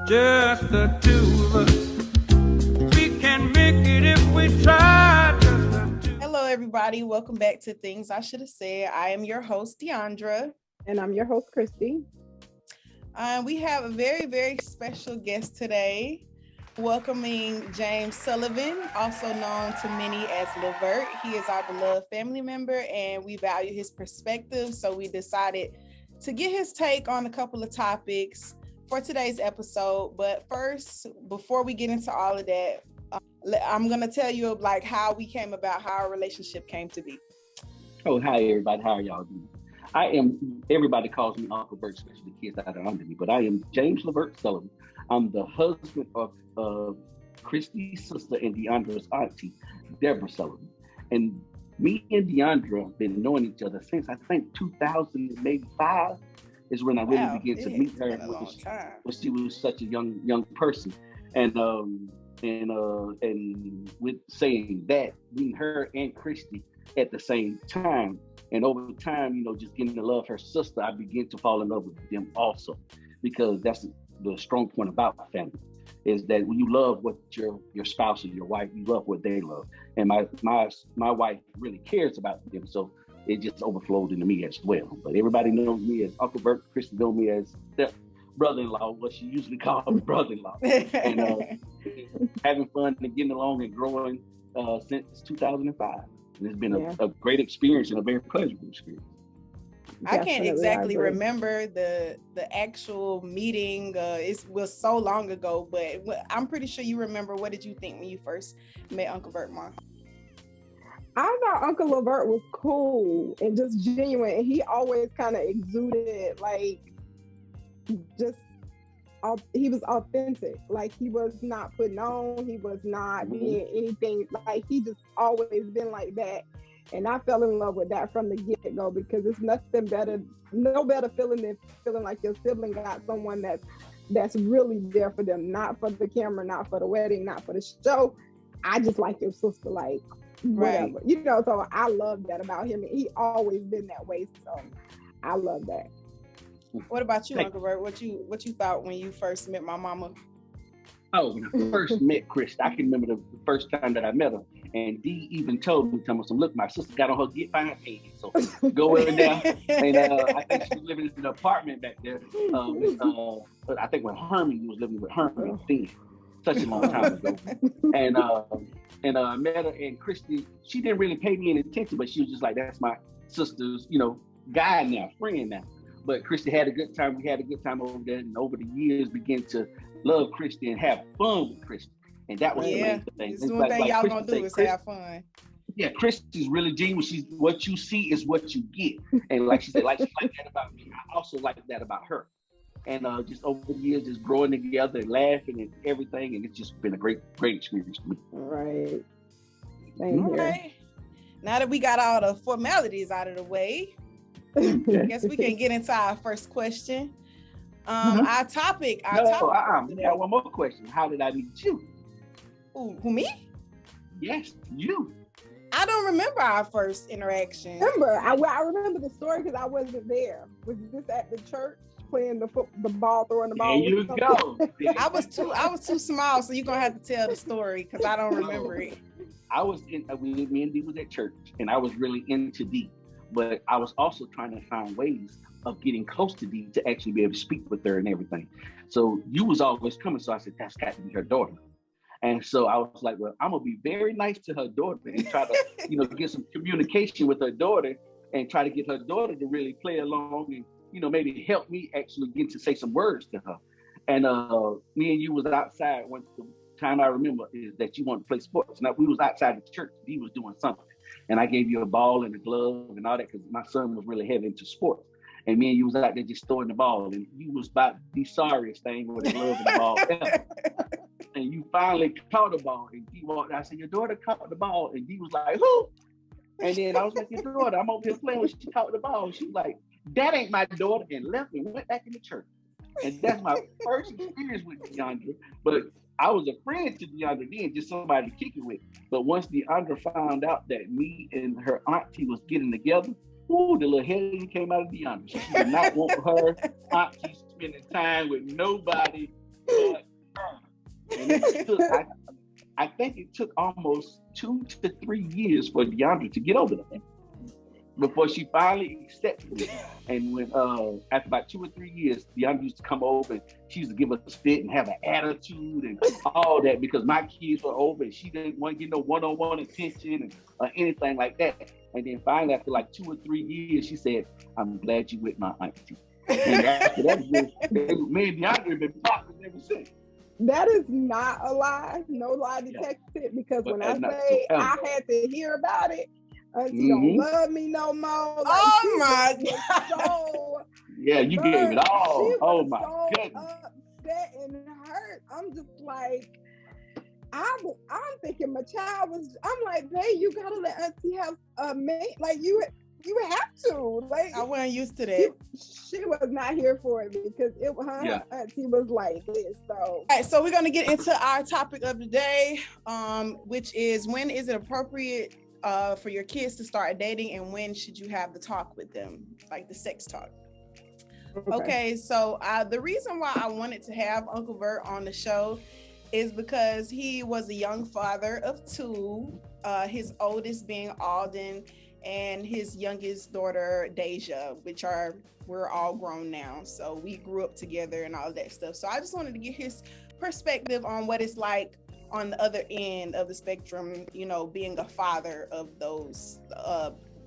Just the two of us. We can make it if we try. Just the two. Hello, everybody. Welcome back to Things I Should Have Said. I am your host, Deandra. And I'm your host, Christy. We have a very, very special guest today. Welcoming James Sullivan, also known to many as Lavert. He is our beloved family member and we value his perspective. So we decided to get his take on a couple of topics for today's episode. But first, before we get into all of that, I'm going to tell you like how we came about, how our relationship came to be. Oh, hi everybody. How are y'all doing? Everybody calls me Uncle Bert, especially the kids that are under me, but I am James Lavert Sullivan. I'm the husband of Christy's sister and Deandra's auntie, Deborah Sullivan. And me and Deandra have been knowing each other since I think 2005 is when I really began to meet her when she was such a young person. And with saying that, meeting her and Christy at the same time, and over time, just getting to love her sister, I began to fall in love with them also, because that's the strong point about family, is that when you love what your spouse or your wife, you love what they love. And my wife really cares about them, so it just overflowed into me as well. But everybody knows me as Uncle Bert. Christy knows me as step brother-in-law, what she usually calls me brother-in-law. And having fun and getting along and growing since 2005. And it's been a great experience and a very pleasurable experience. I can't exactly remember the actual meeting. It was so long ago, but I'm pretty sure you remember. What did you think when you first met Uncle Bert, Mom? I thought Uncle Lavert was cool and just genuine. And he always kind of exuded he was authentic. Like, he was not putting on, he was not being anything. Like, he just always been like that. And I fell in love with that from the get-go, because it's no better feeling than feeling like your sibling got someone that's really there for them, not for the camera, not for the wedding, not for the show. I just like your sister, like, whatever. Right. So I love that about him. And he always been that way, so I love that. What about you, Uncle Bert? What you thought when you first met my mama? Oh, when I first met Chris, I can remember the first time that I met her, and Dee even told me, look, my sister got on her get fine pants, so go in there. And I think she was living in an apartment back there. But I think when Hermie was living with Hermie then, such a long time ago. And I met her, and Christy, she didn't really pay me any attention, but she was just like, that's my sister's, guy now, friend now. But Christy had a good time. We had a good time over there, and over the years began to love Christy and have fun with Christy. And that was the main thing. It's one thing y'all gonna do is have fun. Yeah, Christy's really genuine. What you see is what you get. And like she said, like she liked that about me, I also like that about her. And just over the years, just growing together and laughing and everything, and it's just been a great experience for me. Right. All right. Now that we got all the formalities out of the way, I guess we can get into our first question. Our topic. We got one more question. How did I meet you? Who, me? Yes, you. I don't remember our first interaction. I remember the story because I wasn't there. Was this at the church playing the ball, throwing the ball? There you go. I was too small, so you're gonna have to tell the story because I don't remember it. Me and Dee was at church, and I was really into Dee. But I was also trying to find ways of getting close to Dee to actually be able to speak with her and everything. So you was always coming. So I said, that's got to be her daughter. And so I was like, well, I'm going to be very nice to her daughter and try to, get some communication with her daughter and try to get her daughter to really play along and, maybe help me actually get to say some words to her. And me and you was outside. One time I remember is that you wanted to play sports. Now we was outside the church. Dee was doing something. And I gave you a ball and a glove and all that because my son was really heavy into sports. And me and you was out there just throwing the ball, and you was about the sorriest thing with the glove and the ball ever. And you finally caught the ball, and Dee walked out. I said, your daughter caught the ball, and Dee was like, who? And then I was like, your daughter, I'm over here playing when she caught the ball. She was like, that ain't my daughter, and left and went back in the church. And that's my first experience with Deandra. But I was a friend to Deandra then, just somebody to kick it with. But once Deandra found out that me and her auntie was getting together, ooh, the little head came out of Deandra. She did not want her auntie spending time with nobody but I think it took almost 2 to 3 years for DeAndre to get over that before she finally accepted it. And when after about 2 or 3 years, DeAndre used to come over and she used to give us a fit and have an attitude and all that because my kids were over and she didn't want to get no one-on-one attention and anything like that. And then finally, after like 2 or 3 years, she said, "I'm glad you with my auntie." And after that, me and DeAndre have been partners ever since. That is not a lie, no lie detected, because when I say I had to hear about it, she don't love me no more. Like, oh my God. So, yeah, you gave it all. Oh my goodness. Upset and hurt. I'm just like, I'm thinking my child was, I'm like, hey, you gotta let auntie have a mate. Like you have to. Like I wasn't used to that. She was not here for it because auntie was like this. So all right, so we're gonna get into our topic of the day, which is when is it appropriate for your kids to start dating and when should you have the talk with them, like the sex talk. Okay, so the reason why I wanted to have Uncle Vert on the show is because he was a young father of 2, his oldest being Alden and his youngest daughter Deja, we're all grown now, so we grew up together and all that stuff. So I just wanted to get his perspective on what it's like on the other end of the spectrum, you know, being a father of those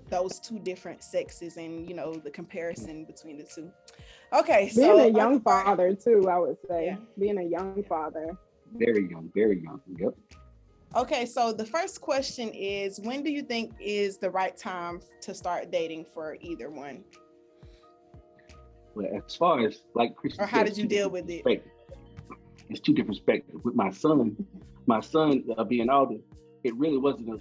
2 different sexes and, you know, the comparison between the 2. Okay, so being a young father too, I would say. Yeah. Being a young father. Very young, very young. Yep. Okay, so the first question is, when do you think is the right time to start dating for either one? Well, as far as like Christian, or how did you deal with it? It's 2 different perspectives. With my son being older, it really wasn't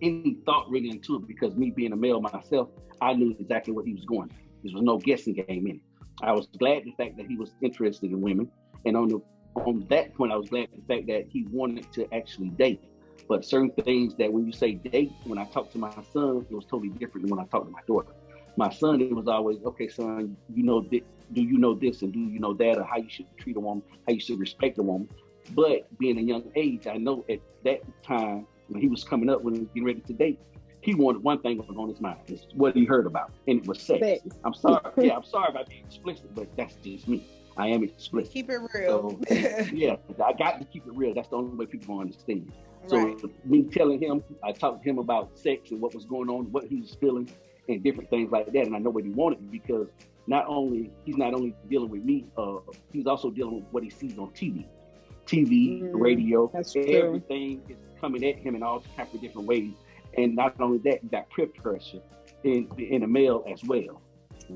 any thought really into it because me being a male myself, I knew exactly what he was going. There was no guessing game in it. I was glad the fact that he was interested in women, and on that point, I was glad the fact that he wanted to actually date. But certain things that when you say date, when I talked to my son, it was totally different than when I talked to my daughter. My son, it was always, okay, son, you know, do you know this and do you know that, or how you should treat a woman, how you should respect a woman. But being a young age, I know at that time when he was coming up, when he was getting ready to date, he wanted one thing on his mind. It's what he heard about, and it was sex. I'm sorry. Yeah, I'm sorry about being explicit, but that's just me. I am explicit. Keep it real. So, yeah, I got to keep it real. That's the only way people understand. So me telling him, I talked to him about sex and what was going on, what he was feeling, and different things like that. And I know what he wanted because he's not only dealing with me, he's also dealing with what he sees on TV, radio, everything is coming at him in all types of different ways. And not only that, you got peer pressure in a male as well.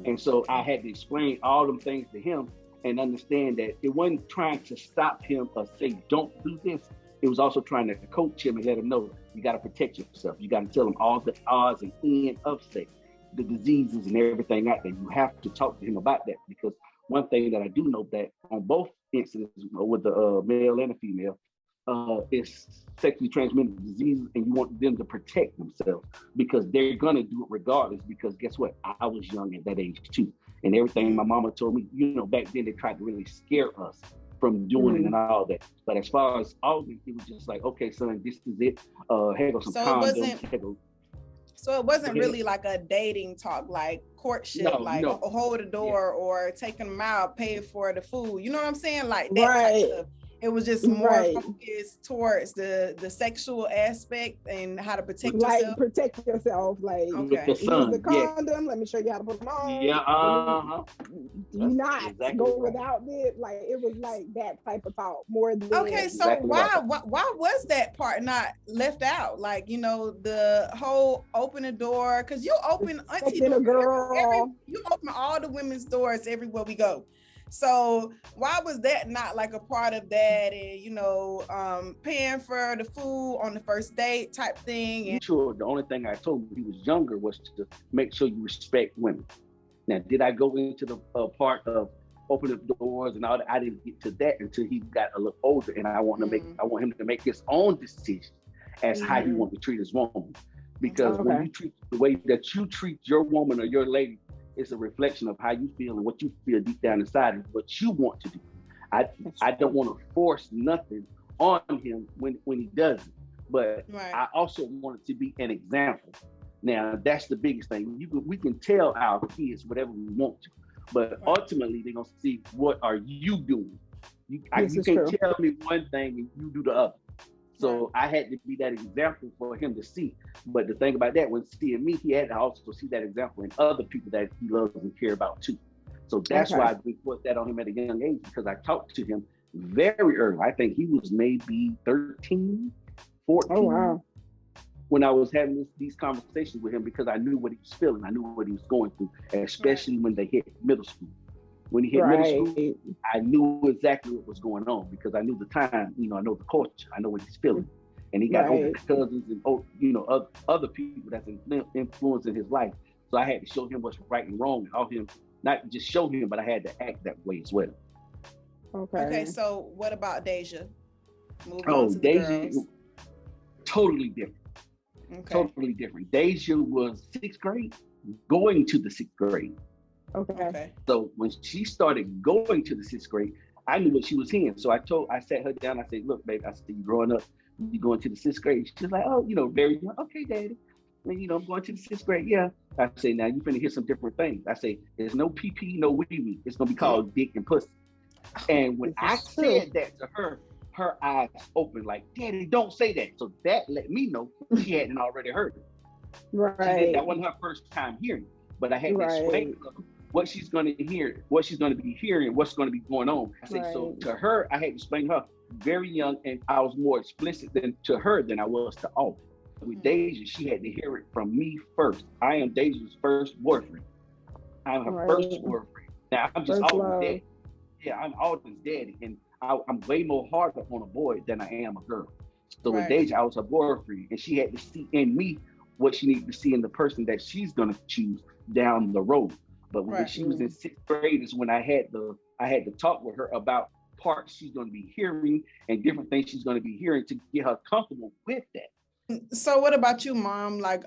And so I had to explain all them things to him and understand that it wasn't trying to stop him or say, don't do this. It was also trying to coach him and let him know you got to protect yourself. You got to tell him all the odds and ends of sex, the diseases and everything out there. You have to talk to him about that because one thing that I do know that on both incidents with the male and the female, is sexually transmitted diseases, and you want them to protect themselves because they're gonna do it regardless. Because guess what? I was young at that age too, and everything my mama told me, you know, back then they tried to really scare us from doing it and all that. But as far as all this, it was just like, okay, son, this is it. Here goes some condoms. So it wasn't really like a dating talk, like courtship, hold the door or taking them out, pay for the food. You know what I'm saying? Like that type of stuff. It was just more focused towards the sexual aspect and how to protect yourself. Like protect yourself, like use the condom. Let me show you how to put them on. Do not go without it. Like it was like that type of talk more than. Okay, so why was that part not left out? Like, you know, the whole open the door, because you open auntie door, you open all the women's doors everywhere we go. So why was that not like a part of that, and you know, paying for the food on the first date type thing? And sure, the only thing I told him when he was younger was to make sure you respect women. Now, did I go into the part of opening the doors and all that? I didn't get to that until he got a little older, and I want him to make his own decision as how he wants to treat his woman. Because when you treat the way that you treat your woman or your lady, it's a reflection of how you feel and what you feel deep down inside and what you want to do. I don't want to force nothing on him when he doesn't. But I also want it to be an example. Now, that's the biggest thing. We can tell our kids whatever we want to, but ultimately they're gonna see, what are you doing? You can't tell me one thing and you do the other. So I had to be that example for him to see. But the thing about that, when seeing me, he had to also see that example in other people that he loves and care about too. So that's why we put that on him at a young age, because I talked to him very early. I think he was maybe 13, 14. Oh, wow. When I was having these conversations with him, because I knew what he was feeling. I knew what he was going through, especially when they hit middle school. When he hit middle school, I knew exactly what was going on, because I knew the time, I know the culture, I know what he's feeling. And he got older cousins and, other people that's influencing his life. So I had to show him what's right and wrong, and all him, not just show him, but I had to act that way as well. Okay, so what about Deja? Moving on to Deja, the girls. Totally different. Okay. Totally different. Deja was 6th grade, going to the 6th grade. Okay. So when she started going to the 6th grade, I knew what she was hearing. So I sat her down. I said, "Look, baby," I said, "you growing up, you going to the 6th grade?" She's like, "Oh, very young." "Okay, Daddy." And, I'm going to the 6th grade. Yeah. I say, "Now you're finna hear some different things." I say, "There's no pee, no wee. It's gonna be called dick and pussy." And when I said that to her, her eyes opened like, "Daddy, don't say that." So that let me know she hadn't already heard it. Right. That wasn't her first time hearing it, but I had to explain to her what she's going to hear, what she's going to be hearing, what's going to be going on. I said, so to her, I had to explain to her very young, and I was more explicit to her than I was to all. With Deja, she had to hear it from me first. I am Deja's first boyfriend. I'm her first boyfriend. Now I'm just Alden's daddy. Yeah, I'm Alden's daddy, and I'm way more harder on a boy than I am a girl. So with Deja, I was her boyfriend, and she had to see in me what she needed to see in the person that she's gonna choose down the road. But when she was in 6th grade is when I had to talk with her about parts she's gonna be hearing and different things she's gonna be hearing to get her comfortable with that. So what about you, Mom? Like,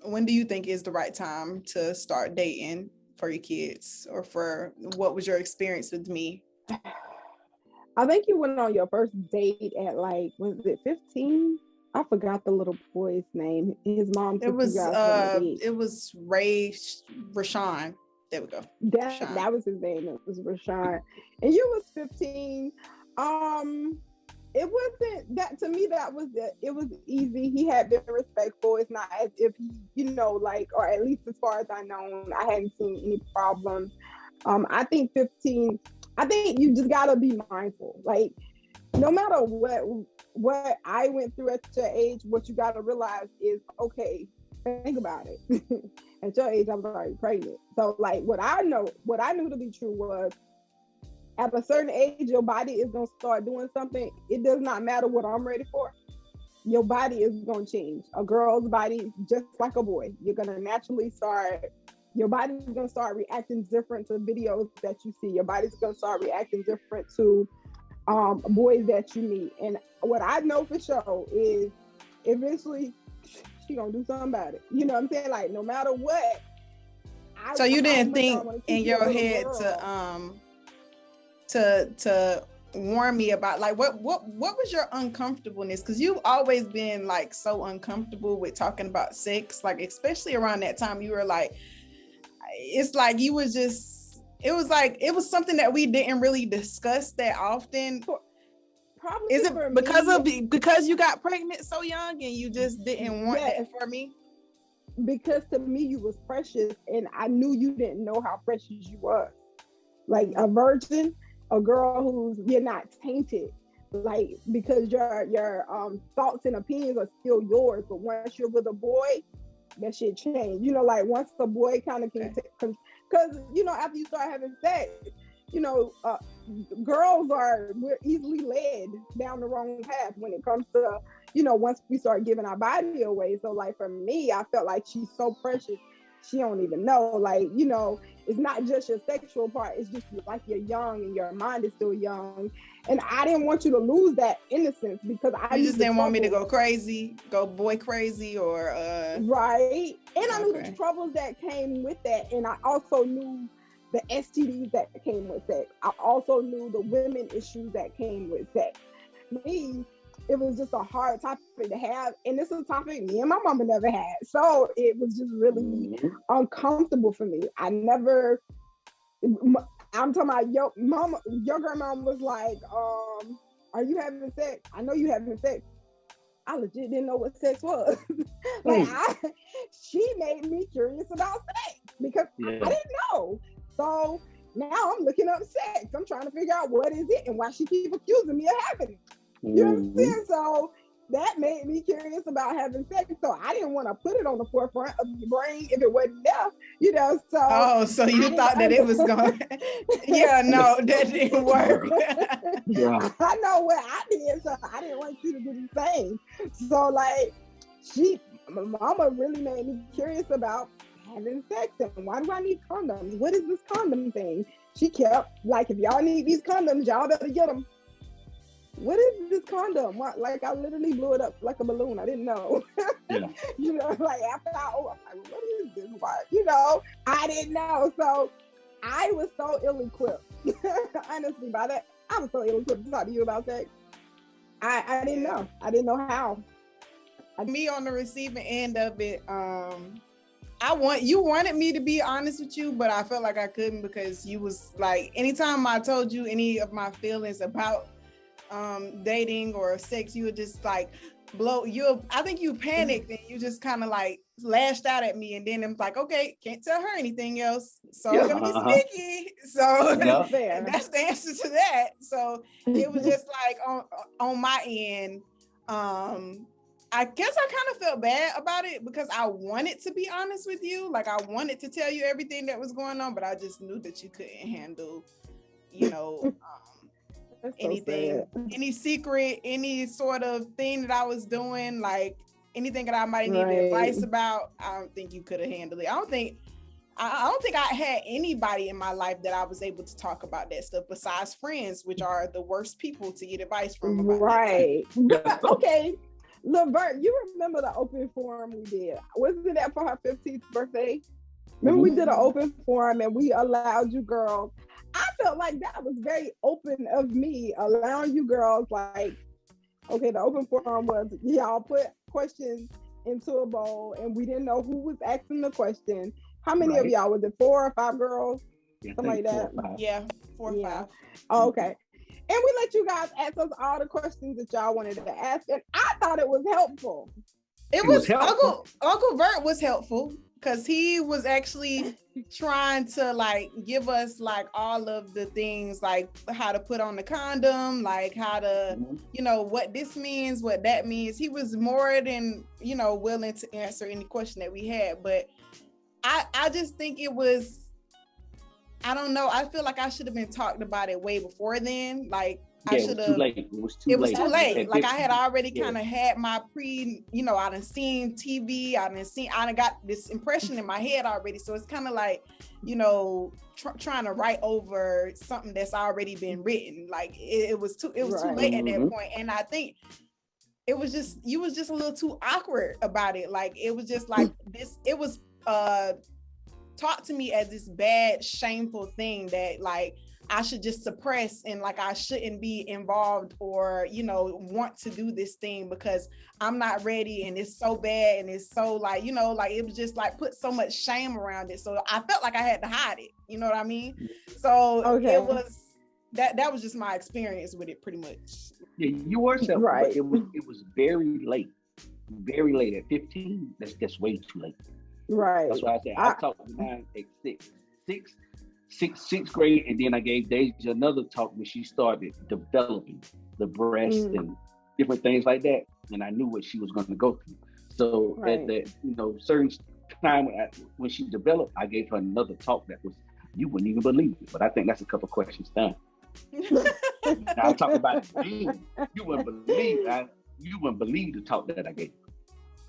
when do you think is the right time to start dating for your kids, or what was your experience with me? I think you went on your first date at was it 15? I forgot the little boy's name. His mom took you guys on a date. It was Rashawn. There we go. That was his name. It was Rashawn. And you was 15. It wasn't that, to me, it was easy. He had been respectful. It's not as if he, or at least as far as I know, I hadn't seen any problems. I think 15, I think you just gotta be mindful. Like, no matter what I went through at your age, what you gotta realize is, okay, think about it. At your age, I was already pregnant. So what I knew to be true was, at a certain age, your body is gonna start doing something. It does not matter what I'm ready for. Your body is gonna change. A girl's body, just like a boy, you're gonna naturally your body's gonna start reacting different to videos that you see. Your body's gonna start reacting different to boys that you meet. And what I know for sure is, eventually she gonna do something about it. You know what I'm saying? No matter what. So you didn't think in your head to warn me about what was your uncomfortableness? Because you've always been so uncomfortable with talking about sex, especially around that time. You were it's you was just, it was something that we didn't really discuss that often. Probably. Is it because you got pregnant so young and you just didn't want that for me? Because to me you was precious, and I knew you didn't know how precious you was. A virgin, a girl you're not tainted, because your thoughts and opinions are still yours. But once you're with a boy, that shit changed. Once the boy kind of can, because after you start having sex, girls we're easily led down the wrong path when it comes to, once we start giving our body away. So for me, I felt like she's so precious. She don't even know, it's not just your sexual part. It's just you're young and your mind is still young. And I didn't want you to lose that innocence, because I just didn't want me to go boy crazy or right. And I knew the troubles that came with that. And I also knew the STDs that came with sex. I also knew the women issues that came with sex. Me, it was just a hard topic to have, and this is a topic me and my mama never had. So it was just really uncomfortable for me. I'm talking about your mama, your grandma was like, are you having sex? I know you having sex. I legit didn't know what sex was. She made me curious about sex because I didn't know. So now I'm looking up sex. I'm trying to figure out what is it and why she keep accusing me of having it. You understand? So that made me curious about having sex. So I didn't want to put it on the forefront of your brain if it wasn't there, you know. So so you thought that it was going yeah, no, that didn't work. I know what I did, so I didn't want you to do the same. So like my mama really made me curious about having sex and why do I need condoms? What is this condom thing? She kept like, if y'all need these condoms, y'all better get them. What is this condom? Like I literally blew it up like a balloon. I didn't know. You know, like after I'm like, what is this? Why? You know, I didn't know. So I was so ill-equipped. Honestly, by that, I was so ill-equipped to talk to you about sex. I didn't know. I didn't know how. Me on the receiving end of it, you wanted me to be honest with you, but I felt like I couldn't because you was like, anytime I told you any of my feelings about dating or sex, you would just like I think you panicked and you just kind of like lashed out at me, and then I'm like, okay, can't tell her anything else, so I'm gonna be sneaky. So that's the answer to that. So it was just like on my end, I guess I kind of felt bad about it because I wanted to be honest with you. Like I wanted to tell you everything that was going on, but I just knew that you couldn't handle, you know, anything, any secret, any sort of thing that I was doing, like anything that I might need advice about. I don't think you could have handled it. I don't think I had anybody in my life that I was able to talk about that stuff besides friends, which are the worst people to get advice from about that. Okay. Lavert, you remember the open forum we did? Wasn't that for her 15th birthday? Remember we did an open forum and we allowed you girls. I felt like that was very open of me, allowing you girls like, okay, the open forum was y'all put questions into a bowl and we didn't know who was asking the question. How many of y'all? Was it 4 or 5 girls? Something like that? 4 or 5. Oh, okay. And we let you guys ask us all the questions that y'all wanted to ask. And I thought it was helpful. It was helpful. Uncle Vert was helpful because he was actually trying to like give us like all of the things, like how to put on the condom, like how to, you know, what this means, what that means. He was more than, you know, willing to answer any question that we had. But I just think it was, I don't know. I feel like I should have been talked about it way before then. Like I should have. It was too late. Like I had already kind of had my you know, I done seen TV. I done got this impression in my head already. So it's kind of like, you know, trying to write over something that's already been written. Like it was too late at that point. And I think you was just a little too awkward about it. Like it was just like this. It was taught to me as this bad, shameful thing that like I should just suppress and like I shouldn't be involved or, you know, want to do this thing because I'm not ready and it's so bad and it's so like, you know, like it was just like put so much shame around it. So I felt like I had to hide it. You know what I mean? So it was that was just my experience with it pretty much. Yeah, you were self, but it was very late at 15. That's way too late. Right. That's why I said I talked to mine at sixth grade, and then I gave Deja another talk when she started developing the breast and different things like that, and I knew what she was going to go through. So at that, you know, certain time when she developed, I gave her another talk that was, you wouldn't even believe it, but I think that's a couple questions done. I'll talk about it. You wouldn't believe the talk that I gave.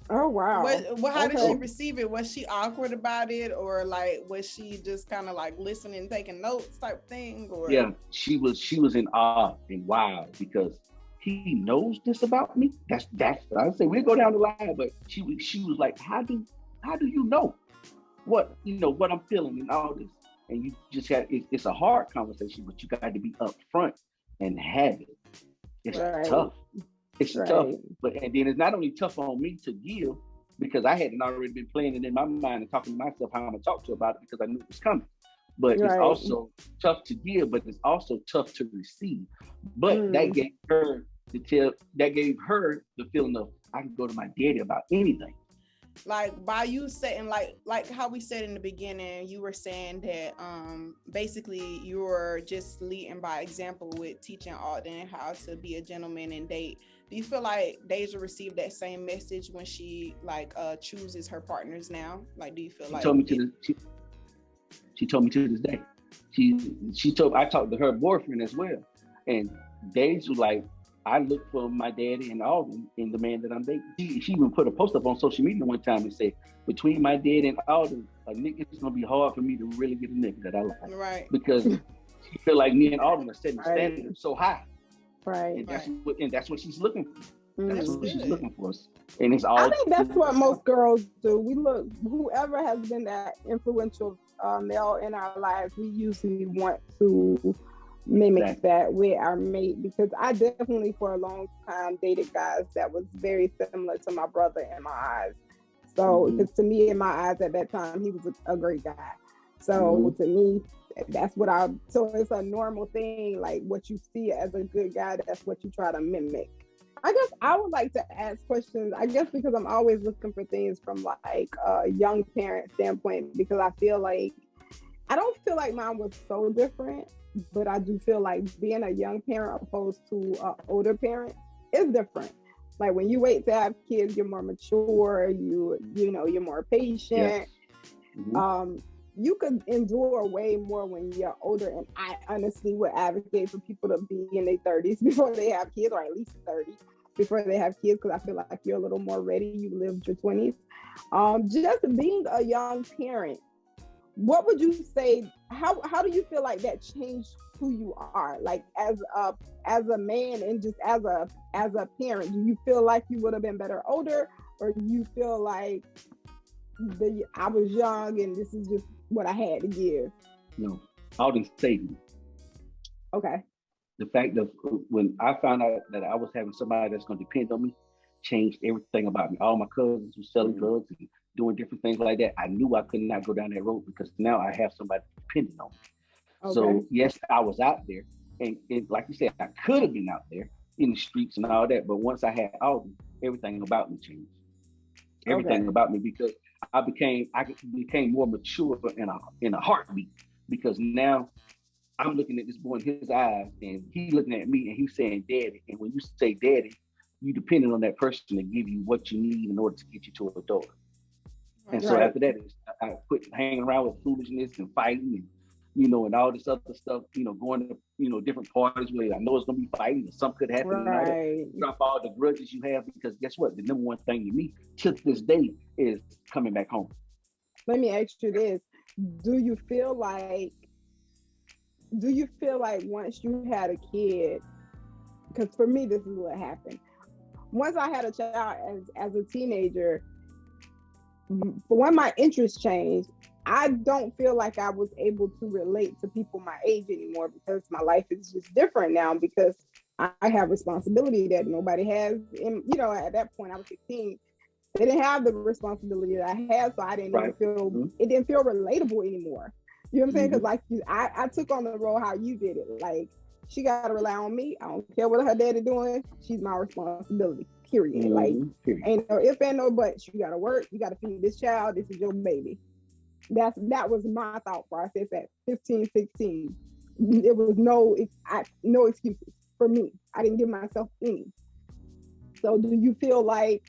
Oh wow! How did she receive it? Was she awkward about it, or like was she just kind of like listening, taking notes type thing? Or yeah, she was in awe and wow because he knows this about me. That's I say we go down the line, but she was like, how do you know what I'm feeling and all this? and you just have it's a hard conversation, but you got to be upfront and have it. It's tough. It's tough, and then it's not only tough on me to give because I hadn't already been playing it in my mind and talking to myself how I'm gonna talk to her about it because I knew it was coming. But it's also tough to give, but it's also tough to receive. But that gave her the feeling of I can go to my daddy about anything. Like by you setting like how we said in the beginning, you were saying that basically you were just leading by example with teaching Alden how to be a gentleman and date. Do you feel like Deja received that same message when she chooses her partners now? Like, do you feel like she told me to this day. I talked to her boyfriend as well, and Deja was like, I look for my daddy and Alden in the man that I'm dating. She even put a post up on social media one time and said, between my daddy and Alden, a nigga, it's gonna be hard for me to really get a nigga that I like. Right. Because she feel like me and Alden are setting standards so high. Right. And that's what she's looking for. That's what she's looking for. And it's all. I think that's what most girls do. We look, whoever has been that influential male in our lives, we usually want to mimic that with our mate, because I definitely for a long time dated guys that was very similar to my brother in my eyes. So because to me in my eyes at that time he was a great guy. So to me so it's a normal thing, like what you see as a good guy, that's what you try to mimic. I guess I would like to ask questions, I guess because I'm always looking for things from like a young parent standpoint, because I don't feel like mine was so different. But I do feel like being a young parent opposed to an older parent is different. Like when you wait to have kids, you're more mature, you're more patient. Yeah. You could endure way more when you're older. And I honestly would advocate for people to be in their 30s before they have kids, or at least 30 before they have kids, because I feel like you're a little more ready. You lived your 20s. Just being a young parent, what would you say, how do you feel like that changed who you are, like as a man and just as a parent? Do you feel like you would have been better older, or do you feel like I was young and this is just what I had to give? No, Alden saved me. Okay. The fact that when I found out that I was having somebody that's going to depend on me changed everything about me. All my cousins were selling drugs and doing different things like that. I knew I could not go down that road because now I have somebody depending on me. Okay. So yes, I was out there, and like you said, I could have been out there in the streets and all that. But once I had Alden, everything about me changed. Everything about me, because I became more mature in a heartbeat, because now I'm looking at this boy in his eyes, and he looking at me, and he's saying daddy. And when you say daddy, you depending on that person to give you what you need in order to get you to a door. And so after that, I quit hanging around with foolishness and fighting and, and all this other stuff, going to, different parties where I know it's going to be fighting and something could happen. Right. Drop all the grudges you have, because guess what? The number one thing to me to this day is coming back home. Let me ask you this. Do you feel like once you had a kid, because for me, this is what happened. Once I had a child as a teenager, for when my interests changed, I don't feel like I was able to relate to people my age anymore, because my life is just different now, because I have responsibility that nobody has. And, at that point I was 16. They didn't have the responsibility that I had, so I didn't even feel, it didn't feel relatable anymore. You know what I'm saying? Because like I took on the role how you did it. Like, she got to rely on me. I don't care what her daddy doing. She's my responsibility. Period. Ain't no if and no buts. You gotta work. You gotta feed this child. This is your baby. That was my thought process at 15, 16. It was no excuses for me. I didn't give myself any. So do you feel like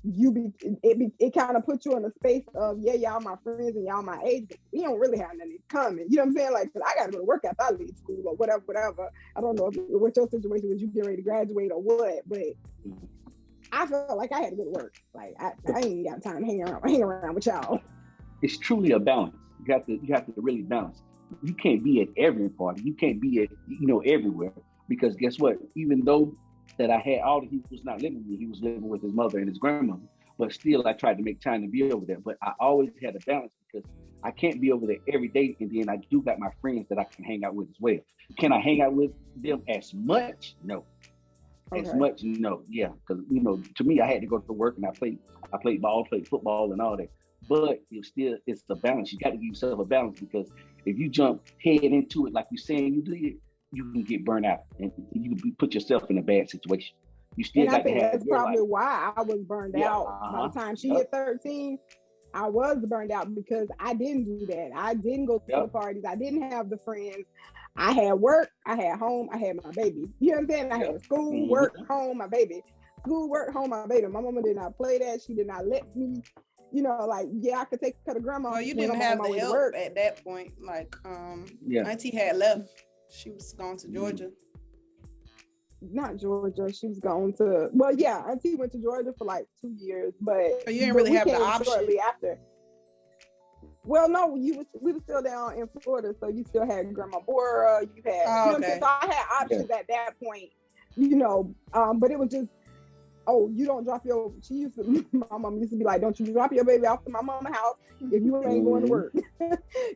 it kind of put you in a space of, y'all my friends and y'all my age, but we don't really have nothing in common. You know what I'm saying? Like, 'cause I gotta go to work after I leave school or whatever. I don't know what your situation was, you getting ready to graduate or what, but I felt like I had to go to work. Like I ain't got time to hang around with y'all. It's truly a balance. You have to really balance. You can't be at every party. You can't be at everywhere, because guess what? Even though that I had Alden, he was not living with me. He was living with his mother and his grandmother. But still, I tried to make time to be over there. But I always had a balance, because I can't be over there every day, and then I do got my friends that I can hang out with as well. Can I hang out with them as much? No. As much, no. Yeah, because to me, I had to go to work, and I played ball, played football, and all that. But it's a balance. You got to give yourself a balance, because if you jump head into it like you're saying you did, you can get burnt out, and you can put yourself in a bad situation. You still got to have. That's probably why I was burned out. By the time she hit 13, I was burned out because I didn't do that. I didn't go to the parties. I didn't have the friends. I had work, I had home, I had my baby. You know what I'm saying? I had school, work, home, my baby. School, work, home, my baby. My mama did not play that. She did not let me, I could take her to grandma. Oh, you didn't have the help at that point. Like, Auntie had left. She was going to Georgia. Not Georgia. She was going to, Auntie went to Georgia for like 2 years, but you didn't really have the option. Shortly after. Well, no, we were still down in Florida, so you still had Grandma Bora. You had, so I had options at that point, but it was just, you don't drop your. My mom used to be like, don't you drop your baby off to my mama's house if you ain't going to work.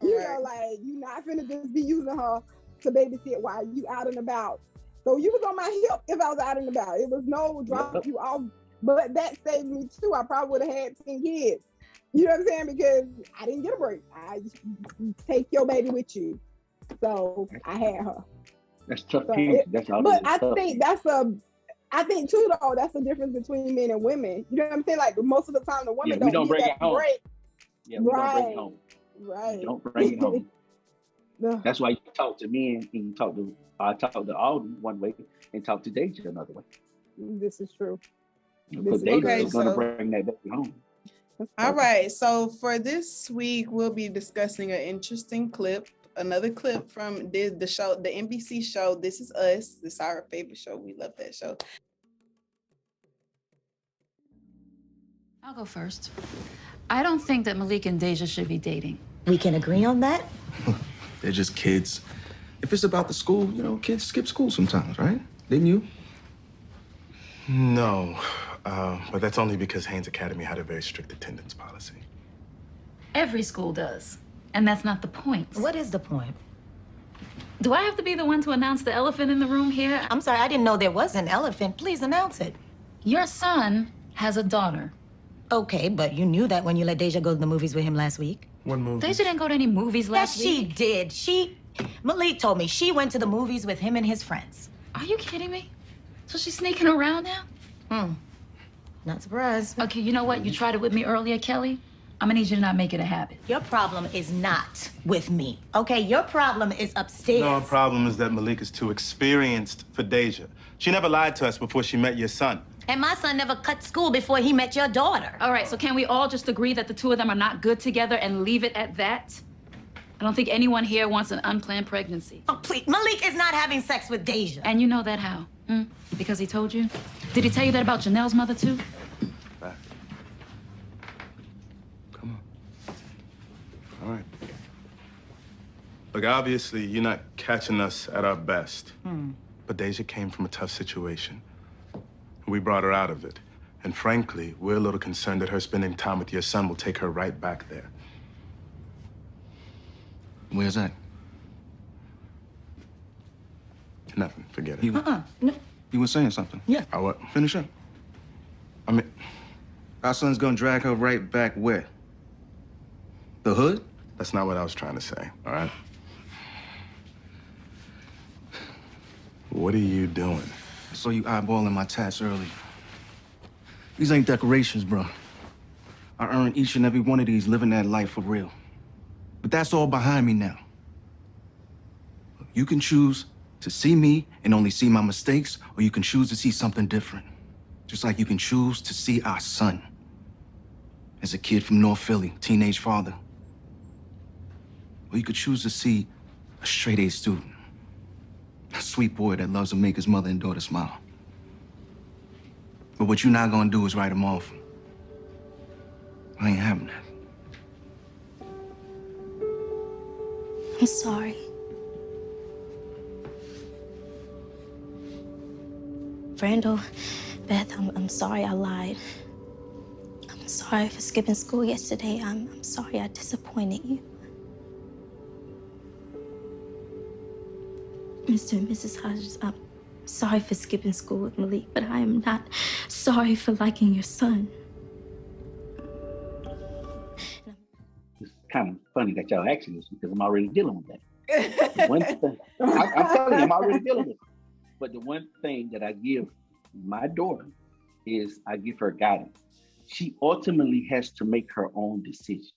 You're not finna just be using her to babysit while you out and about. So you was on my hip if I was out and about. It was no drop you off, but that saved me too. I probably would have had 10 kids. You know what I'm saying? Because I didn't get a break. I just take your baby with you. So I had her. That's tough. That's all. But I think too though, that's the difference between men and women. You know what I'm saying? Like most of the time the women don't bring it home. Break. Yeah, we don't bring it home. Right. We don't bring it home. That's why you talk to men and I talk to Alden one way and talk to Deja another way. This is true. Because Deja is going to bring that baby home. All right. So for this week, we'll be discussing an interesting clip. Another clip from the show, the NBC show, This Is Us. This is our favorite show. We love that show. I'll go first. I don't think that Malik and Deja should be dating. We can agree on that? They're just kids. If it's about the school, kids skip school sometimes, right? Didn't you? No, but that's only because Haynes Academy had a very strict attendance policy. Every school does. And that's not the point. What is the point? Do I have to be the one to announce the elephant in the room here? I'm sorry, I didn't know there was an elephant. Please announce it. Your son has a daughter. Okay, but you knew that when you let Deja go to the movies with him last week. What movie? Deja didn't go to any movies last Yes, week. she did. Malik told me she went to the movies with him and his friends. Are you kidding me? So she's sneaking around now? Not surprised. Okay, you know what? You tried it with me earlier, Kelly. I'm gonna need you to not make it a habit. Your problem is not with me, okay? Your problem is upstairs. No, our problem is that Malik is too experienced for Deja. She never lied to us before she met your son. And my son never cut school before he met your daughter. All right, so can we all just agree that the two of them are not good together and leave it at that? I don't think anyone here wants an unplanned pregnancy. Oh, please. Malik is not having sex with Deja. And you know that how? Because he told you? Did he tell you that about Janelle's mother, too? Back. Come on. All right. Look, obviously, you're not catching us at our best. But Deja came from a tough situation. We brought her out of it. And frankly, we're a little concerned that her spending time with your son will take her right back there. Where's that? Nothing. Forget it. No. You were saying something. Yeah. I what? Finish up. I mean, Our son's gonna drag her right back where? The hood? that's not what I was trying to say, all right? What are you doing? I saw you eyeballing my tats earlier. These ain't decorations, bro. I earned each and every one of these living that life for real. But that's all behind me now. You can choose to see me and only see my mistakes, or you can choose to see something different. Just like you can choose to see our son. As a kid from North Philly, teenage father. Or you could choose to see a straight-A student. A sweet boy that loves to make his mother and daughter smile. But what you're not gonna do is write him off. I ain't having that. I'm sorry. Randall, Beth, I'm sorry I lied. I'm sorry for skipping school yesterday. I'm sorry I disappointed you. Mr. and Mrs. Hodges, I'm sorry for skipping school with Malik, but I am not sorry for liking your son. It's kind of funny that y'all asking this because I'm already dealing with that. One thing, I'm telling you, I'm already dealing with it. But the one thing that I give my daughter is I give her guidance. She ultimately has to make her own decision,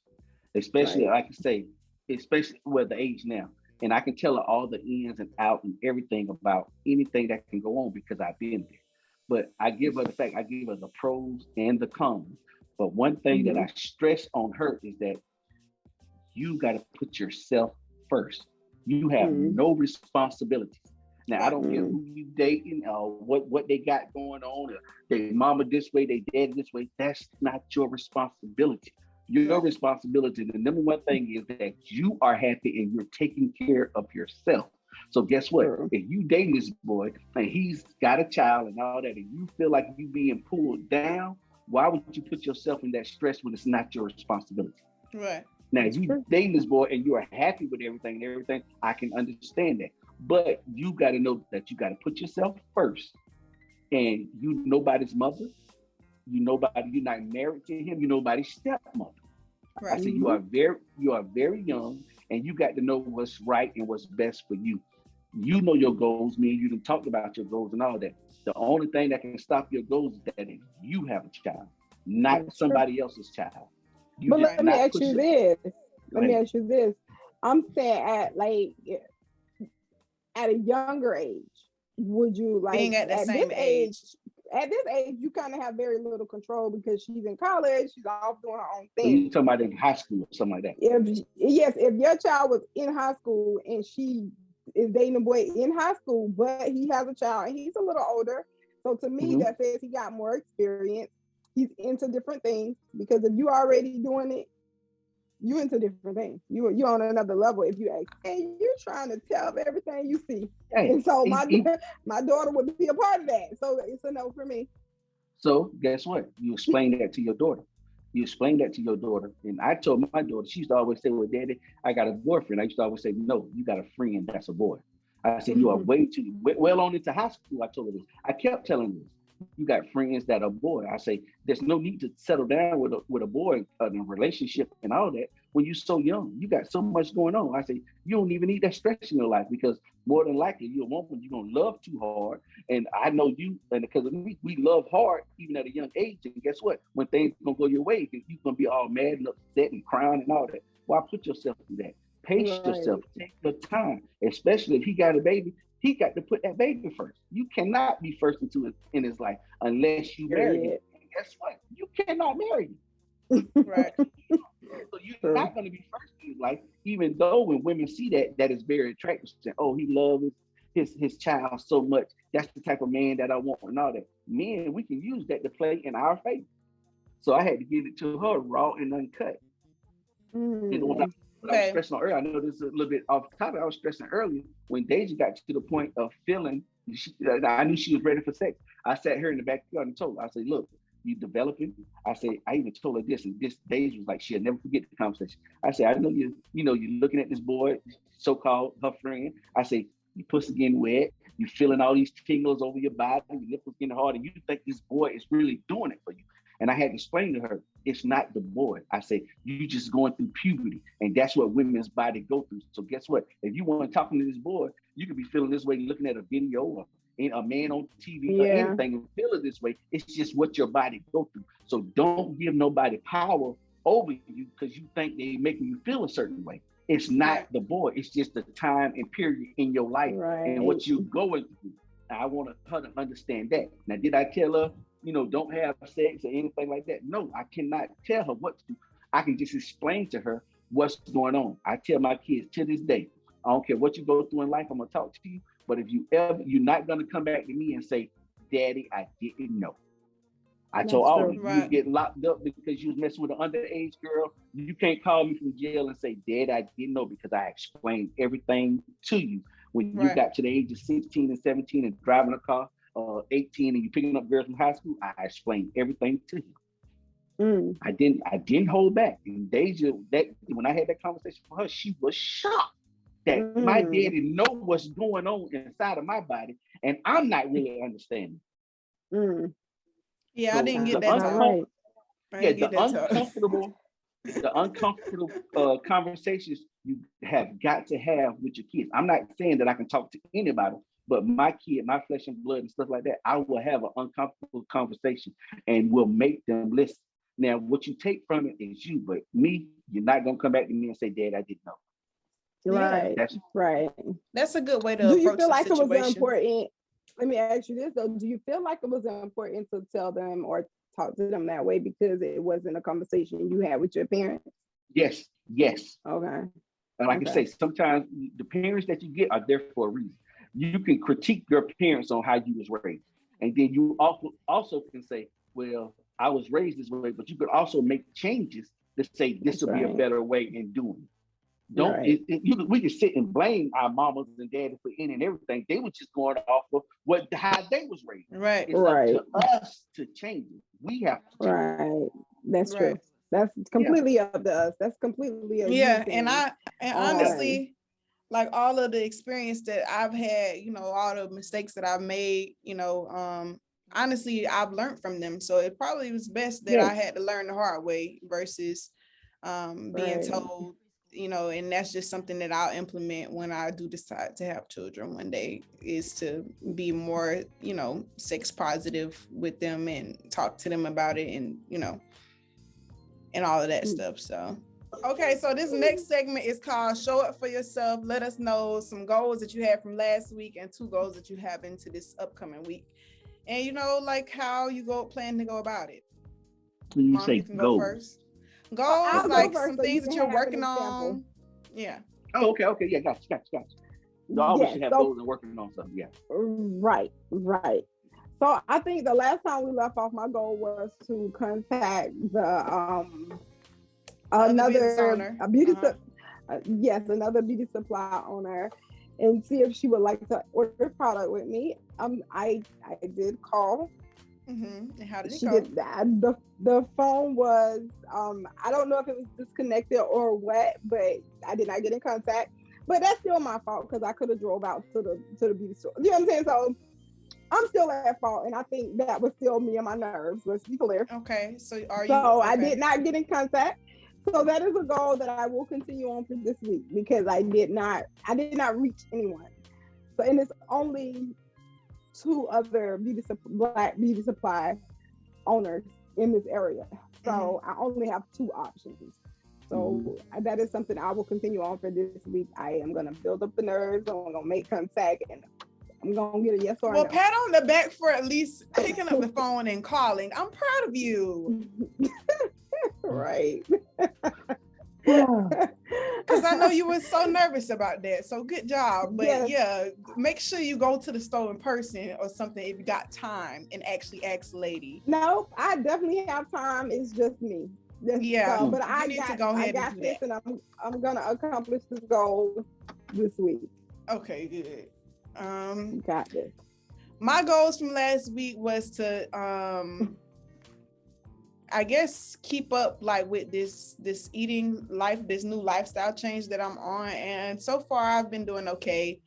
especially, like I say, especially with the age now. And I can tell her all the ins and outs and everything about anything that can go on because I've been there. But I give her the pros and the cons. But one thing that I stress on her is that you got to put yourself first. You have no responsibilities. Now, I don't care who you dating or what they got going on, or their mama this way, they dad this way. That's not your responsibility. Your responsibility, the number one thing is that you are happy and you're taking care of yourself. So guess what? If you dating this boy and he's got a child and all that, and you feel like you being pulled down, why would you put yourself in that stress when it's not your responsibility? Right. Now, if you dating this boy and you are happy with everything, I can understand that. But you got to know that you got to put yourself first. And you nobody's mother. You're not married to him. You're nobody's stepmother. Right. I said you are very young, and you got to know what's right and what's best for you. You know your goals. Me and you done talked about your goals and all that. The only thing that can stop your goals is that if you have a child, not somebody else's child. But let me ask you this. I'm saying at a younger age, would you like being at the same age? At this age, you kind of have very little control because she's in college, she's off doing her own thing. So you're talking about in high school or something like that? If your child was in high school and she is dating a boy in high school, but he has a child and he's a little older, so to me that says he got more experience. He's into different things, because if you already doing it, you into different things. You on another level. If you ask, and you're trying to tell everything you see, and so my daughter would be a part of that. So it's a no for me. So guess what? You explain that to your daughter. And I told my daughter, she used to always say, "Well, Daddy, I got a boyfriend." I used to always say, "No, you got a friend that's a boy." I said, "You are way too well on into high school." I told her this. I kept telling her this. You got friends that are boy. I say, there's no need to settle down with a boy in a relationship and all that when you're so young. You got so much going on. I say, you don't even need that stress in your life, because more than likely you're a woman, you're going to love too hard. And I know you, and because of me, we love hard even at a young age. And guess what? When things don't go your way, you're going to be all mad and upset and crying and all that. Why put yourself through that? Pace yourself. Take your time, especially if he got a baby. He got to put that baby first. You cannot be first in his life unless you marry him. And guess what? You cannot marry him. Right. So you're not going to be first in his life, even though when women see that is very attractive. Say, oh, he loves his child so much. That's the type of man that I want and all that. Men, we can use that to play in our favor. So I had to give it to her raw and uncut. I was stressing on earlier, I know this is a little bit off topic. I was stressing earlier when Deja got to the point of feeling, I knew she was ready for sex. I sat her in the backyard and told her, I said, look, you developing. I said, I even told her this, and this Deja was like, she'll never forget the conversation. I said, I know you're looking at this boy, so-called her friend. I say, your pussy getting wet, you feeling all these tingles over your body, your nipples getting hard, and you think this boy is really doing it for you. And I had to explain to her, it's not the boy. I say, you just going through puberty, and that's what women's body go through. So guess what? If you want to talk to this boy, you could be feeling this way looking at a video or a man on TV or anything and feel it this way. It's just what your body go through. So don't give nobody power over you because you think they making you feel a certain way. It's not the boy. It's just the time and period in your life and what you're going through. I want her to understand that. Now, did I tell her, don't have sex or anything like that? No, I cannot tell her what to do. I can just explain to her what's going on. I tell my kids to this day, I don't care what you go through in life, I'm gonna talk to you. But if you're not gonna come back to me and say, Daddy, I didn't know. I told all of you, you get locked up because you was messing with an underage girl. You can't call me from jail and say, Dad, I didn't know, because I explained everything to you. When you got to the age of 16 and 17 and driving a car, 18 and you picking up girls from high school, I explained everything to you. I didn't hold back. And Deja, when I had that conversation with her, she was shocked. that my daddy know what's going on inside of my body, and I'm not really understanding. Yeah, So I didn't get the that talk. the uncomfortable conversations you have got to have with your kids. I'm not saying that I can talk to anybody, but my kid, my flesh and blood and stuff like that, I will have an uncomfortable conversation and will make them listen. Now, what you take from it is you, but me, you're not gonna come back to me and say, Dad, I didn't know. Right, right. That's a good way to approach. Do you feel the like situation. It was important? Let me ask you this though. Do you feel like it was important to tell them or talk to them that way because it wasn't a conversation you had with your parents? Yes, yes. Okay. And like I say, sometimes the parents that you get are there for a reason. You can critique your parents on how you was raised. And then you also can say, well, I was raised this way, but you could also make changes to say this will be a better way in doing it. We can sit and blame our mamas and daddies for any and everything. They were just going off of how they was raised. Right. It's up to us to change it. We have to change it. That's true. That's completely up to us. That's completely and honestly, like all of the experience that I've had, all the mistakes that I've made, honestly, I've learned from them. So it probably was best that I had to learn the hard way versus being told, and that's just something that I'll implement when I do decide to have children one day, is to be more, sex positive with them and talk to them about it and, and all of that stuff. So, okay. So this next segment is called Show Up For Yourself. Let us know some goals that you had from last week and 2 goals that you have into this upcoming week. And, like how you plan to go about it. When you Mom, say you can goals. go first. Goals, like some things that you're working on. Yeah. Oh, okay. Yeah, gotcha. You always should have goals and working on something. Yeah. Right. So I think the last time we left off, my goal was to contact another beauty supply owner and see if she would like to order product with me. I did call. And how did it go? The phone was I don't know if it was disconnected or what, but I did not get in contact. But that's still my fault because I could have drove out to the beauty store. You know what I'm saying? So I'm still at fault, and I think that was still me and my nerves. Let's be clear. Okay, so I did not get in contact. So that is a goal that I will continue on for this week because I did not reach anyone. So and it's only 2 other black beauty supply owners in this area. So I only have 2 options. So that is something I will continue on for this week. I am going to build up the nerves. I'm going to make contact and I'm going to get a yes or no. Well, pat on the back for at least picking up the phone and calling. I'm proud of you. Right. Because I know you were so nervous about that. So good job. But make sure you go to the store in person or something if you got time and actually ask the lady. No, I definitely have time. It's just me. But I need to go ahead and do this, and I'm gonna accomplish this goal this week. Okay, good. Got this. My goals from last week was to I guess keep up like with this eating life, this new lifestyle change that I'm on, and so far I've been doing okay.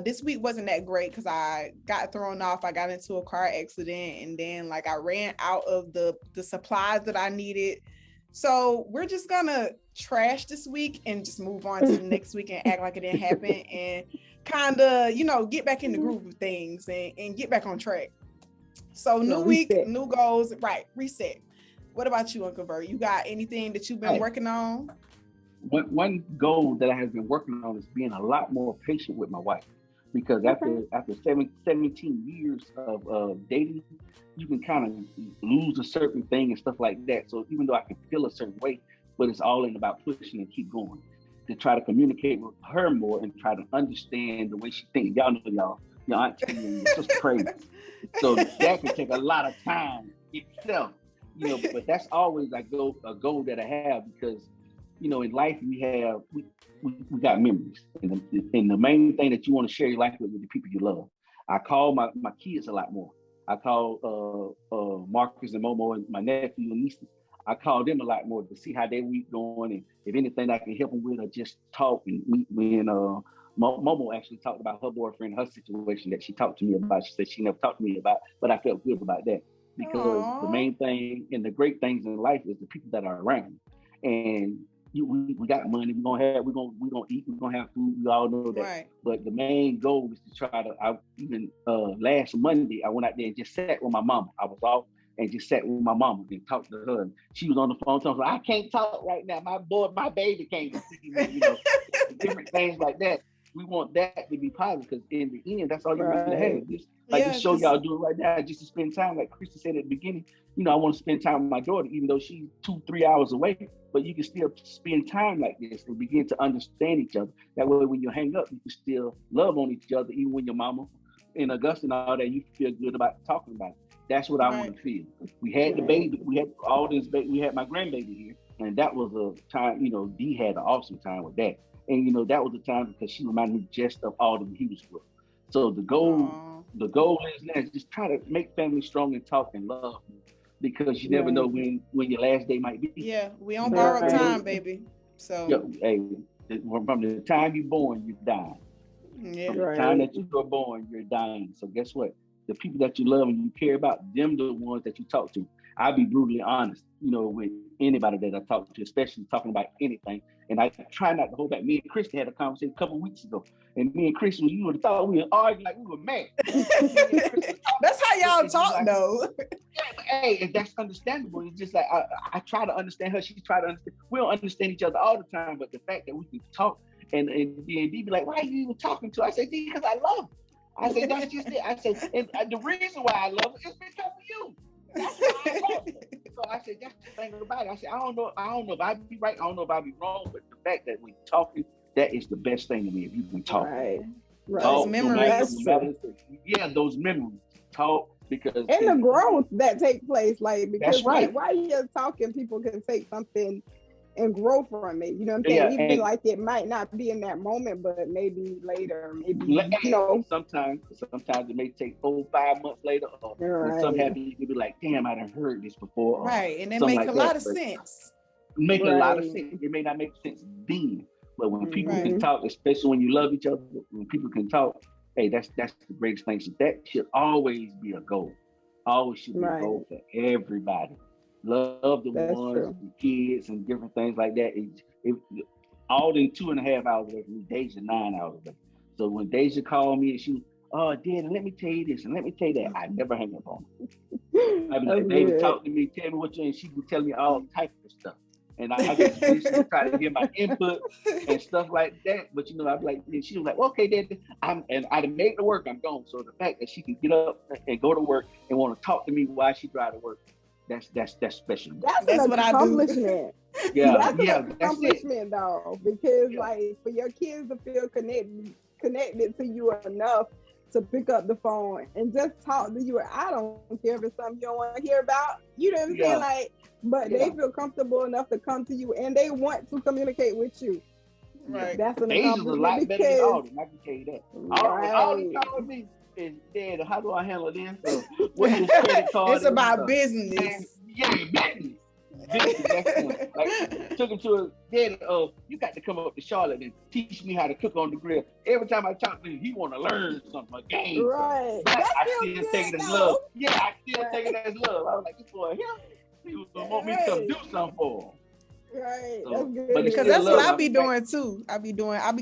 This week wasn't that great because I got thrown off. I got into a car accident, and then like I ran out of the supplies that I needed. So we're just gonna trash this week and just move on to the next week and act like it didn't happen and kind of, get back in the groove of things and get back on track. So new week, new goals, right? Reset. What about you, Uncle Bert? You got anything that you've been working on? One goal that I have been working on is being a lot more patient with my wife, because after 17 years of dating, you can kind of lose a certain thing and stuff like that. So even though I can feel a certain way, but it's all in about pushing and keep going to try to communicate with her more and try to understand the way she thinks. Y'all know your auntie and your sister crazy. So that can take a lot of time itself, but that's always a goal that I have, because in life we got memories, and the main thing that you want to share your life with the people you love. I call my kids a lot more. I call Marcus and Momo and my nephew and nieces. I call them a lot more to see how their week going, and if anything I can help them with, or just talk. And me and Momo actually talked about her boyfriend, her situation that she talked to me about. She said she never talked to me about, but I felt good about that, because the main thing and the great things in life is the people that are around. And we got money, we're gonna eat, we're gonna have food, we all know that. Right. But the main goal is to try to, even last Monday, I went out there and just sat with my mama. I was off and just sat with my mama and talked to her. And she was on the phone talking, I can't talk right now. My baby can't see me, you know, different things like that. We want that to be positive, because in the end, that's all you really have. Just like the show y'all doing right now, just to spend time, like Krista said at the beginning, you know, I want to spend time with my daughter, even though she's 2-3 hours away, but you can still spend time like this and begin to understand each other. That way, when you hang up, you can still love on each other, even when your mama and Augusta and all that, you feel good about talking about it. That's what I want to feel. We had the baby, we had all this baby, we had my grandbaby here, and that was a time, you know, Dee had an awesome time with that. And, you know, that was the time because she reminded me just of all that he was with. So the goal is now just try to make family strong and talk and love, because you never know when your last day might be. Yeah, we on borrowed time, baby. So hey, from the time you're born, you're dying. Yeah. From the time that you were born, you're dying. So guess what? The people that you love and you care about, them the ones that you talk to. I'll be brutally honest, you know, with anybody that I talk to, especially talking about anything. And I try not to hold back. Me and Kristen had a conversation a couple of weeks ago. And me and Kristen, you would have thought we were arguing like we were mad. That's how y'all talk, like, though. Yeah, but hey, that's understandable. It's just like I try to understand her. She try to understand. We don't understand each other all the time, but the fact that we can talk and Dee be like, why are you even talking to her? I said, Dee, because I love her. I said, that's just it. I said, and the reason why I love her is because of you. That's why I love her. So I said, that's the thing about it. I said, I don't know if I'd be right, I don't know if I'd be wrong, but the fact that we're talking, that is the best thing to me. If you can talk. Right. Those memories. Those memories. Talk, because and the growth that take place, like, because while you're talking, people can take something and grow from it. You know what I'm saying? Even like it might not be in that moment, but maybe later, maybe you know. Sometimes it may take 4-5 months later, or when something happens, you can be like, damn, I done heard this before. Right, and it make a lot of sense. Make a lot of sense. It may not make sense then, but when people can talk, especially when you love each other, when people can talk, hey, that's the greatest thing. So that should always be a goal. Always should be a goal for everybody. Love the ones, the kids, and different things like that. It all in 2.5 hours away from me. Deja 9 hours away. So when Deja called me and she was, oh, Dad, let me tell you this and let me tell you that, I never hang up on her. I mean, like, David talk to me, tell me what you, and she would tell me all types of stuff. And I just basically try to get my input and stuff like that. But you know, I'd be like, and she was like, well, okay, Dad, and I'd make the work, I'm gone. So the fact that she can get up and go to work and want to talk to me while she drive to work, that's special. That's an accomplishment. That's an it. accomplishment, though, because like for your kids to feel connected to you enough to pick up the phone and just talk to you. I don't care if it's something you don't want to hear about. You know what I'm saying? Like, but they feel comfortable enough to come to you and they want to communicate with you. Right. That's an accomplishment. A lot better than Alden, I can tell you that. Alden called me and Dad, how do I handle this? What's his credit card? It's about business. And, business. Like, took him to a Dad, you got to come up to Charlotte and teach me how to cook on the grill. Every time I talk to him, he want to learn something, a game. Right. I still take it as love. Yeah, I still take it as love. I was like, this boy here, he was gonna want me to come do something for him. Right. So, that's good. but because that's what I be doing too. I be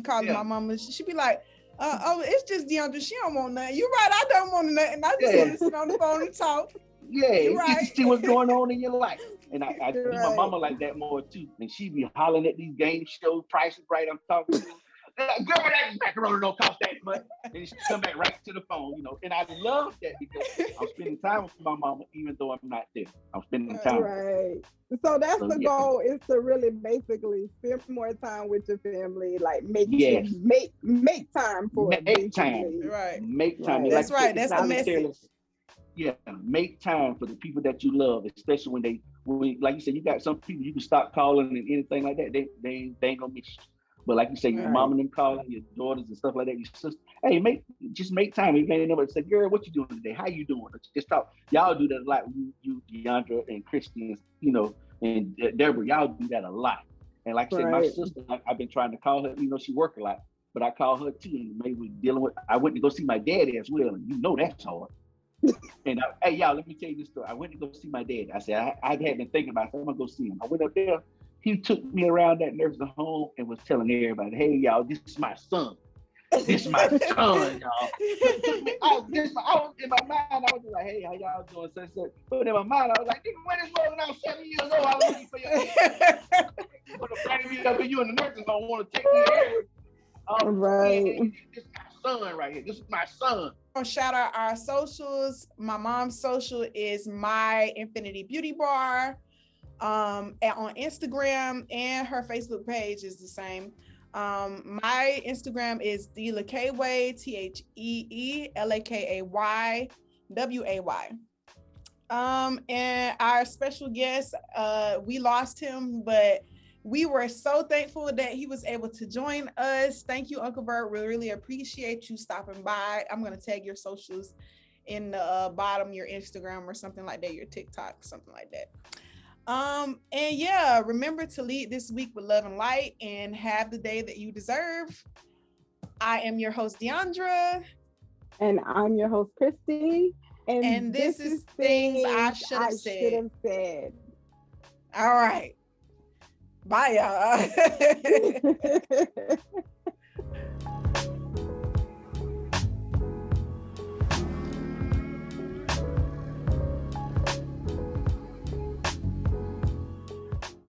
calling my mama. She be like, oh, it's just DeAndre. She don't want nothing. You're right. I don't want nothing. I just want to sit on the phone and talk. Yeah, just to see what's going on in your life. And I do my mama like that more too. And she be hollering at these game shows, Price is Right. I'm talking to her. Girl, that macaroni don't cost that much. And she come back right to the phone, you know. And I love that because I'm spending time with my mama, even though I'm not there. I'm spending time. Right. So that's the goal, is to really basically spend more time with your family, like make time for it. Make time. Right. Make time. Right. That's right. That's the message. Yeah, make time for the people that you love, especially when like you said, you got some people you can stop calling and anything like that. They ain't gonna miss you. But like you say, your mom and them calling, your daughters and stuff like that, your sister. Hey, just make time. You ain't nobody say, girl, what you doing today? How you doing? Just talk. Y'all do that a lot. You, DeAndre and Christians, you know, And Deborah, y'all do that a lot. And like I said, my sister, I've been trying to call her, she work a lot, but I call her too. And maybe we're dealing with, I went to go see my dad as well. And that's hard. And hey, y'all, let me tell you this story. I went to go see my dad. I said, I had been thinking about it. I'm gonna go see him. I went up there. He took me around that nursing home and was telling everybody, hey, y'all, this is my son. This is my son, y'all. I was in my mind, I was like, hey, how y'all doing? Such. But in my mind, I was like, nigga, when this was when I was 7 years old, I was looking for your you want to bring me up and you in the nursing home want to take me here. Right. This is my son right here. This is my son. I'll shout out our socials. My mom's social is My Infinity Beauty Bar. On Instagram, and her Facebook page is the same. My Instagram is DeLaKay, TheeLakayWay. And our special guest, we lost him, but we were so thankful that he was able to join us. Thank you, Uncle Bert. We really appreciate you stopping by. I'm going to tag your socials in the bottom, your Instagram or something like that, your TikTok, something like that. And yeah, remember to lead this week with love and light and have the day that you deserve. I am your host, Deandra. And I'm your host, Christy. And this is Things I Should Have Said. All right. Bye, y'all.